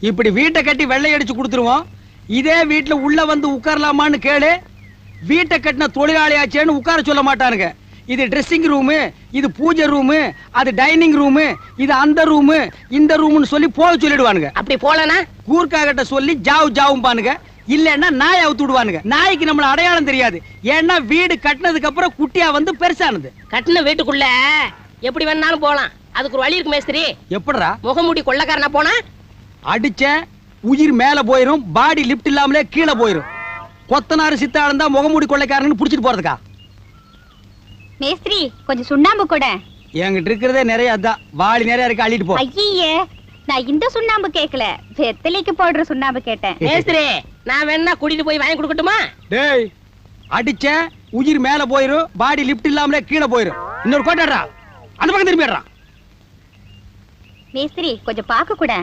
இப்படி வீட்டை கட்டி வெள்ளை அடிச்சு கொடுத்துருவோம். இதே வீட்டுல உள்ள வந்து உட்காரலாமான்னு கேளு. வீட்டை கட்டின தொழிலாளியாச்சேன்னு உட்கார சொல்ல மாட்டானுங்க. இது ட்ரெஸ்ஸிங் ரூமு, இது பூஜை ரூமு, அது டைனிங் ரூமு, இது அந்த ரூமு, இந்த ரூம்னு சொல்லி போக சொல்லிடுவானுங்க. அப்படி போலனா கூர்க்கா கிட்ட சொல்லி ஜாவு ஜாவும் பானுங்க. இல்லன்னா நாய் அவுத்து விடுவானுங்க. நாய்க்கு நம்மள அடையாளம் தெரியாது. ஏன்னா வீடு கட்டினதுக்கு அப்புறம் குட்டியா வந்து பெருசானது. கட்டின வீட்டுக்குள்ள எப்படி வேணாலும் போலாம். அதுக்கு ஒரு வழி இருக்கு மேஸ்திரி. எப்படிடா? முகமூடி கொள்ளக்காரனா போனா அடிச்ச உயிர் மேல போயிரும், பாடி லிப்ட் இல்லாமலே கீழே போயிரும். கொத்தனாரு சித்தாளம் தான் முகமூடி கொள்ளைக்காரன்னு புடிச்சிட்டு போறதுக்கா? மேஸ்திரி கொஞ்சம் சுண்ணாம்பு கூட. என்கிட்ட இருக்கிறதே நிறைய, அதான் வாளி நிறைய இருக்கு, அள்ளிட்டு போ. ஐயே, நான் இந்த சுண்ணாம்பு கேக்கல, வெத்தலைக்கு போடுற சுண்ணாம்பு கேட்டேன். மேஸ்திரி நான் வேணா கூட்டிட்டு போய் வாங்கி கொடுக்கட்டுமா? டேய், அடிச்ச உயிர் மேல போயிரும், பாடி லிப்ட் இல்லாமலே கீழே போயிரும். இன்னொரு கோட்டாடுறா, அந்த பக்கம் திரும்பிடுறான். மேஸ்திரி கொஞ்சம் பாக்க கூட.